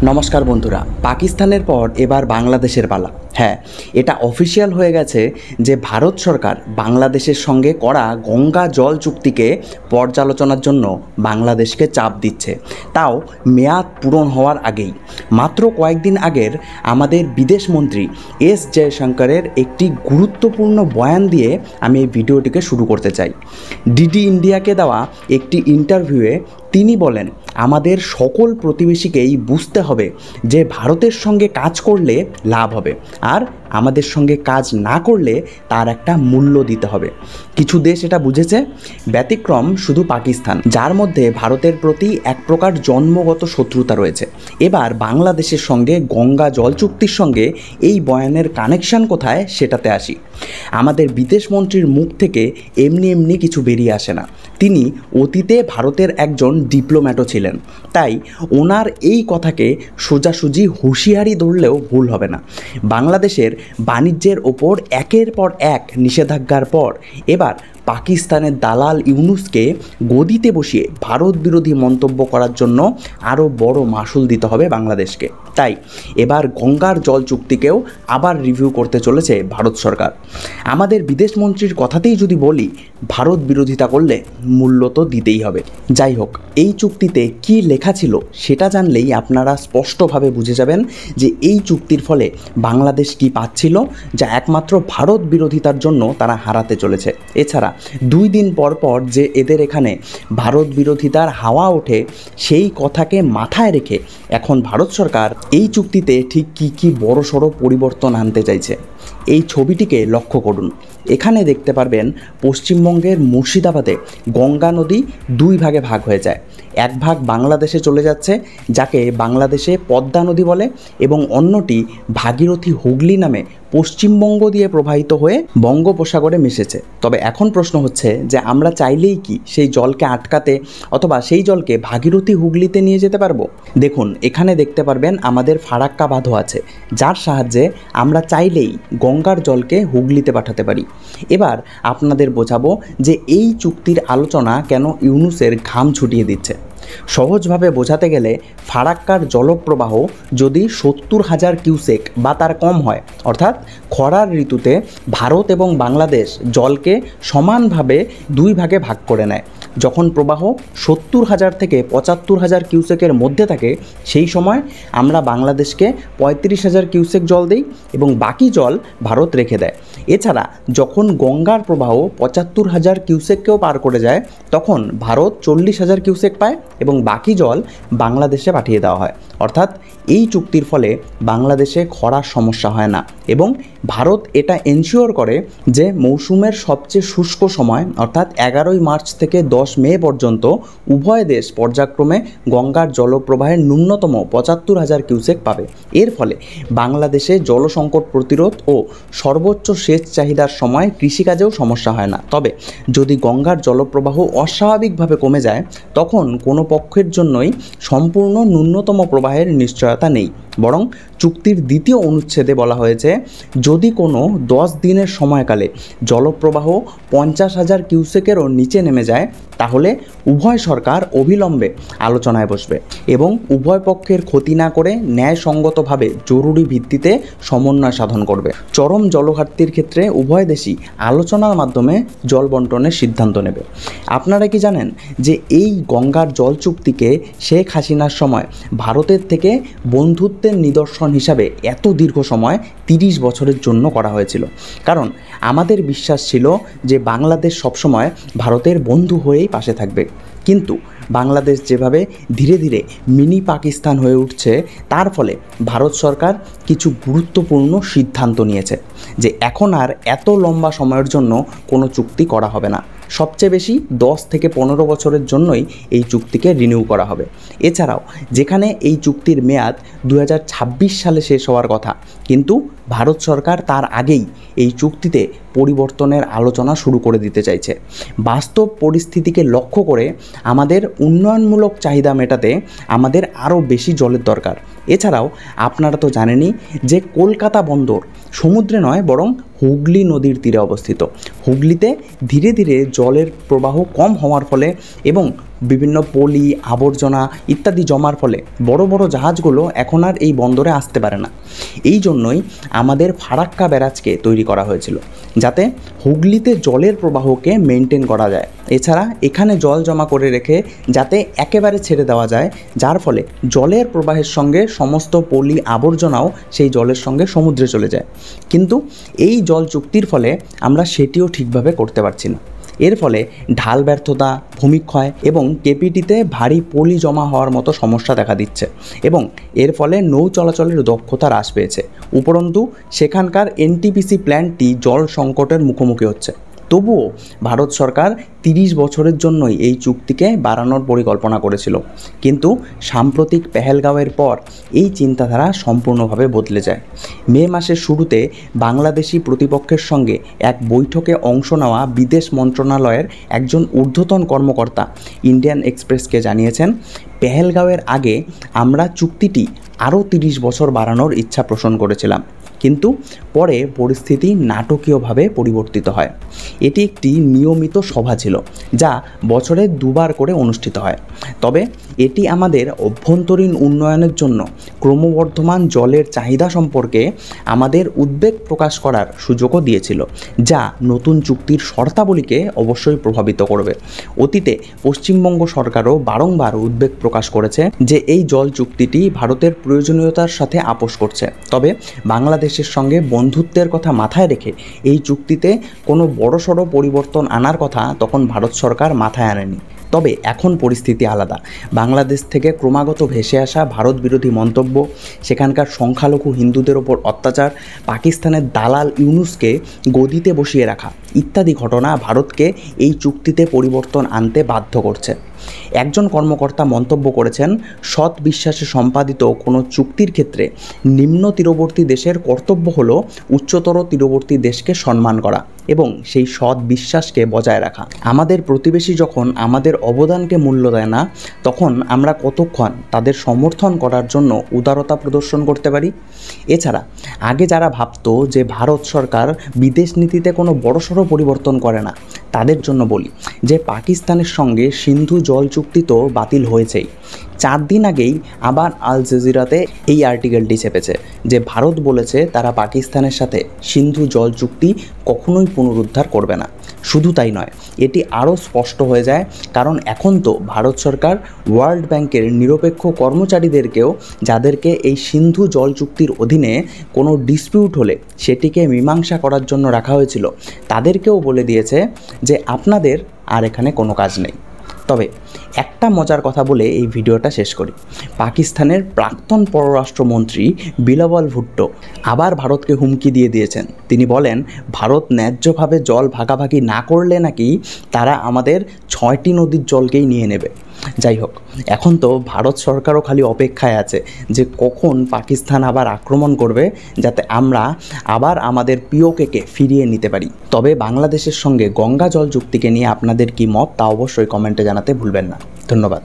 নমস্কার বন্ধুরা, পাকিস্তানের পর এবার বাংলাদেশের পালা। হ্যাঁ, এটা অফিসিয়াল হয়ে গেছে যে ভারত সরকার বাংলাদেশের সঙ্গে করা গঙ্গা জল চুক্তিকে পর্যালোচনার জন্য বাংলাদেশকে চাপ দিচ্ছে, তাও মেয়াদ পূরণ হওয়ার আগেই। মাত্র কয়েকদিন আগের আমাদের বিদেশমন্ত্রী এস জয়শঙ্করের একটি গুরুত্বপূর্ণ বয়ান দিয়ে আমি এই ভিডিওটিকে শুরু করতে চাই। ডিডি ইন্ডিয়াকে দেওয়া একটি ইন্টারভিউয়ে তিনি বলেন, আমাদের সকল প্রতিবেশীকেই বুঝতে হবে যে ভারতের সঙ্গে কাজ করলে লাভ হবে, আর আমাদের সঙ্গে কাজ না করলে তার একটা মূল্য দিতে হবে। কিছু দেশ এটা বুঝেছে, ব্যতিক্রম শুধু পাকিস্তান, যার মধ্যে ভারতের প্রতি এক প্রকার জন্মগত শত্রুতা রয়েছে। এবার বাংলাদেশের সঙ্গে গঙ্গা জল চুক্তির সঙ্গে এই বয়ানের কানেকশন কোথায় সেটাতে আসি। আমাদের বিদেশমন্ত্রীর মুখ থেকে এমনি এমনি কিছু বেরিয়ে আসে না। তিনি অতীতে ভারতের একজন ডিপ্লোম্যাটও ছিলেন, তাই ওনার এই কথাকে সোজাসুজি হুঁশিয়ারি ধরলেও ভুল হবে না। বাংলাদেশের বাণিজ্যের ওপর একের পর এক নিষেধাজ্ঞার পর এবার পাকিস্তানের দালাল ইউনুসকে গদিতে বসিয়ে ভারত বিরোধী মন্তব্য করার জন্য আরও বড় মাশুল দিতে হবে বাংলাদেশকে। তাই এবার গঙ্গার জল চুক্তিকেও আবার রিভিউ করতে চলেছে ভারত সরকার। আমাদের বিদেশমন্ত্রীর কথাতেই যদি বলি, ভারত বিরোধিতা করলে মূল্য তো দিতেই হবে। যাই হোক, এই চুক্তিতে কি লেখা ছিল সেটা জানলেই আপনারা স্পষ্টভাবে বুঝে যাবেন যে এই চুক্তির ফলে বাংলাদেশ কি পাচ্ছিল, যা একমাত্র ভারত বিরোধিতার জন্য তারা হারাতে চলেছে। এছাড়া 2 দিন পর পর যে এদের এখানে ভারত বিরোধিতার হাওয়া ওঠে, সেই কথাকে মাথায় রেখে এখন ভারত সরকার এই চুক্তিতে ঠিক কী বড়সড় পরিবর্তন আনতে চাইছে। এই ছবিটিকে লক্ষ্য করুন। এখানে দেখতে পারবেন পশ্চিমবঙ্গের মুর্শিদাবাদে গঙ্গা নদী 2 ভাগে ভাগ হয়ে যায়। এক ভাগ বাংলাদেশে চলে যাচ্ছে, যাকে বাংলাদেশে পদ্মা নদী বলে, এবং অন্যটি ভাগীরথী হুগলি নামে পশ্চিমবঙ্গ দিয়ে প্রবাহিত হয়ে বঙ্গোপসাগরে মিশেছে। তবে এখন প্রশ্ন হচ্ছে যে আমরা চাইলেই কি সেই জলকে আটকাতে অথবা সেই জলকে ভাগীরথী হুগলিতে নিয়ে যেতে পারবো? দেখুন, এখানে দেখতে পারবেন আমাদের ফারাক্কা বাঁধও আছে, যার সাহায্যে আমরা চাইলেই গঙ্গার জলকে হুগলিতে পাঠাতে পারি। এবার আপনাদের বোঝাবো যে এই চুক্তির আলোচনা কেন ইউনুসের ঘাম ছুটিয়ে দিচ্ছে। সহজভাবে বোঝাতে গেলে, ফারাক্কার জলপ্রবাহ যদি 70,000 কিউসেক বা তার কম হয়, অর্থাৎ খরার ঋতুতে ভারত এবং বাংলাদেশ জলকে সমানভাবে 2 ভাগে ভাগ করে নেয়। যখন প্রবাহ 70,000 থেকে 75,000 কিউসেকের মধ্যে থাকে, সেই সময় আমরা বাংলাদেশকে 35,000 কিউসেক জল দিই এবং বাকি জল ভারত রেখে দেয়। এছাড়া যখন গঙ্গার প্রবাহ 75,000 কিউসেককেও পার করে যায়, তখন ভারত 40,000 কিউসেক পায় এবং বাকি জল বাংলাদেশে পাঠিয়ে দেওয়া হয়। অর্থাৎ এই চুক্তির ফলে বাংলাদেশে খরার সমস্যা হয় না, এবং ভারত এটা এনশিওর করে যে মৌসুমের সবচেয়ে শুষ্ক সময় অর্থাৎ 11ই মার্চ থেকে 10 মে পর্যন্ত উভয় দেশ পর্যায়ক্রমে গঙ্গার জলপ্রবাহের ন্যূনতম 75,000 কিউসেক পাবে। এর ফলে বাংলাদেশে জলসংকট প্রতিরোধ ও সর্বোচ্চ সেচ চাহিদার সময় কৃষিকাজেও সমস্যা হয় না। তবে যদি গঙ্গার জলপ্রবাহ অস্বাভাবিকভাবে কমে যায়, তখন কোনো পক্ষের জন্যই সম্পূর্ণ ন্যূনতম প্রবাহের নিশ্চয়তা নেই। বরং চুক্তির দ্বিতীয় অনুচ্ছেদে বলা হয়েছে, যদি কোনো 10 দিনের সময়কালে জলপ্রবাহ 50,000 কিউসেকেরও নিচে নেমে যায়, তাহলে উভয় সরকার অবিলম্বে আলোচনায় বসবে এবং উভয় পক্ষের ক্ষতি না করে ন্যায়সঙ্গতভাবে জরুরি ভিত্তিতে সমন্বয় সাধন করবে। চরম জলঘাটতির ক্ষেত্রে উভয় দেশই আলোচনার মাধ্যমে জল বন্টনের সিদ্ধান্ত নেবে। আপনারা কি জানেন যে এই গঙ্গার জল চুক্তিকে শেখ হাসিনার সময় ভারতের থেকে বন্ধুত্বের নিদর্শন হিসাবে এত দীর্ঘ সময় 30 বছরের জন্য করা হয়েছিল? কারণ আমাদের বিশ্বাস ছিল যে বাংলাদেশ সবসময় ভারতের বন্ধু হয়েই পাশে থাকবে। কিন্তু বাংলাদেশ যেভাবে ধীরে ধীরে মিনি পাকিস্তান হয়ে উঠছে, তার ফলে ভারত সরকার কিছু গুরুত্বপূর্ণ সিদ্ধান্ত নিয়েছে যে এখন আর এত লম্বা সময়ের জন্য কোনো চুক্তি করা হবে না। সবচেয়ে বেশি 10 থেকে 15 বছরের জন্যই এই চুক্তিকে রিনিউ করা হবে। এছাড়াও যেখানে এই চুক্তির মেয়াদ 2026 সালে শেষ হওয়ার কথা, কিন্তু ভারত সরকার তার আগেই এই চুক্তিতে পরিবর্তনের আলোচনা শুরু করে দিতে চাইছে। বাস্তব পরিস্থিতিকে লক্ষ্য করে আমাদের উন্নয়নমূলক চাহিদা মেটাতে আমাদের আরও বেশি জলের দরকার। এছাড়াও আপনারা তো জানেনই যে কলকাতা বন্দর সমুদ্রে নয়, বরং হুগলি নদীর তীরে অবস্থিত। হুগলিতে ধীরে ধীরে জলের প্রবাহ কম হওয়ার ফলে এবং বিভিন্ন পলি আবর্জনা ইত্যাদি জমার ফলে বড় বড় জাহাজগুলো এখন আর এই বন্দরে আসতে পারে না। এই জন্যই আমাদের ফারাক্কা ব্যারাজকে তৈরি করা হয়েছিল, যাতে হুগলিতে জলের প্রবাহকে মেনটেন করা যায়। এছাড়া এখানে জল জমা করে রেখে যাতে একেবারে ছেড়ে দেওয়া যায়, যার ফলে জলের প্রবাহের সঙ্গে সমস্ত পলি আবর্জনাও সেই জলের সঙ্গে সমুদ্রে চলে যায়। কিন্তু এই জল চুক্তির ফলে আমরা সেটিও ঠিকভাবে করতে পারছি না। এর ফলে ঢাল ব্যর্থতা, ভূমিক্ষয় এবং কেপিটিতে ভারী পলি জমা হওয়ার মতো সমস্যা দেখা দিচ্ছে এবং এর ফলে নৌ চলাচলের দক্ষতা হ্রাস পেয়েছে। উপরন্তু সেখানকার এনটিপিসি প্ল্যান্টটি জল সংকটের মুখোমুখি হচ্ছে। তবুও ভারত সরকার 30 বছরের জন্যই এই চুক্তিকে বাড়ানোর পরিকল্পনা করেছিল, কিন্তু সাম্প্রতিক পেহেলগাঁওয়ের পর এই চিন্তাধারা সম্পূর্ণভাবে বদলে যায়। মে মাসের শুরুতে বাংলাদেশি প্রতিপক্ষের সঙ্গে এক বৈঠকে অংশ নেওয়া বিদেশ মন্ত্রণালয়ের একজন ঊর্ধ্বতন কর্মকর্তা ইন্ডিয়ান এক্সপ্রেসকে জানিয়েছেন, পেহেলগাঁওয়ের আগে আমরা চুক্তিটি আরও 30 বছর বাড়ানোর ইচ্ছা পোষণ করেছিলাম, কিন্তু পরে পরিস্থিতি নাটকীয়ভাবে পরিবর্তিত হয়। এটি একটি নিয়মিত সভা ছিল, যা বছরে 2 বার করে অনুষ্ঠিত হয়। তবে এটি আমাদের অভ্যন্তরীণ উন্নয়নের জন্য ক্রমবর্ধমান জলের চাহিদা সম্পর্কে আমাদের উদ্বেগ প্রকাশ করার সুযোগও দিয়েছিল, যা নতুন চুক্তির শর্তাবলীকে অবশ্যই প্রভাবিত করবে। অতীতে পশ্চিমবঙ্গ সরকারও বারংবার উদ্বেগ প্রকাশ করেছে যে এই জল চুক্তিটি ভারতের প্রয়োজনীয়তার সাথে আপোস করছে। তবে বাংলাদেশের সঙ্গে বন্ধুত্বের কথা মাথায় রেখে এই চুক্তিতে কোনো বড়সড় পরিবর্তন আনার কথা তখন ভারত সরকার মাথায় আনেনি। তবে এখন পরিস্থিতি আলাদা। বাংলাদেশ থেকে ক্রমাগত ভেসে আসা ভারত বিরোধী মন্তব্য, সেখানকার সংখ্যালঘু হিন্দুদের ওপর অত্যাচার, পাকিস্তানের দালাল ইউনুসকে গদিতে বসিয়ে রাখা ইত্যাদি ঘটনা ভারতকে এই চুক্তিতে পরিবর্তন আনতে বাধ্য করছে। একজন কর্মকর্তা মন্তব্য করেছেন, সৎ বিশ্বাসে সম্পাদিত কোনো চুক্তির ক্ষেত্রে নিম্ন তীরবর্তী দেশের কর্তব্য হলো উচ্চতর তীরবর্তী দেশকে সম্মান করা এবং সেই সৎ বিশ্বাসকে বজায় রাখা। আমাদের প্রতিবেশী যখন আমাদের অবদানকে মূল্য দেয় না, তখন আমরা কতক্ষণ তাদের সমর্থন করার জন্য উদারতা প্রদর্শন করতে পারি? এছাড়া আগে যারা ভাবতো যে ভারত সরকার বিদেশ নীতিতে কোনো বড়সড় পরিবর্তন করে না, তাদের জন্য বলি যে পাকিস্তানের সঙ্গে সিন্ধু জল চুক্তি তো বাতিল হয়েছেই। 4 দিন আগেই আবার আল জাজিরাতে এই আর্টিকেলটি ছেপেছে যে ভারত বলেছে তারা পাকিস্তানের সাথে সিন্ধু জল চুক্তি কখনোই পুনরুদ্ধার করবে না। শুধু তাই নয়, এটি আরও স্পষ্ট হয়ে যায় কারণ এখন তো ভারত সরকার ওয়ার্ল্ড ব্যাংকের নিরপেক্ষ কর্মচারীদেরকেও, যাদেরকে এই সিন্ধু জল চুক্তির অধীনে কোনো ডিসপিউট হলে সেটিকে মীমাংসা করার জন্য রাখা হয়েছিল, তাদেরকেও বলে দিয়েছে যে আপনাদের আর এখানে কোনো কাজ নেই। তবে একটা মজার কথা বলে এই ভিডিওটা শেষ করি। পাকিস্তানের প্রাক্তন পররাষ্ট্রমন্ত্রী বিলাওয়াল ভুট্টো আবার ভারতকে হুমকি দিয়ে দিয়েছেন। তিনি বলেন, ভারত ন্যায্যভাবে জল ভাগাভাগি না করলে নাকি তারা আমাদের 6টি নদীর জলকেই নিয়ে নেবে। যাই হোক, এখন তো ভারত সরকারও খালি অপেক্ষায় আছে যে কখন পাকিস্তান আবার আক্রমণ করবে, যাতে আমরা আবার আমাদের পিওকেকে ফিরিয়ে নিতে পারি। তবে বাংলাদেশের সঙ্গে গঙ্গা জল চুক্তিকে নিয়ে আপনাদের কি মত তা অবশ্যই কমেন্টে জানাতে ভুলবেন না। ধন্যবাদ।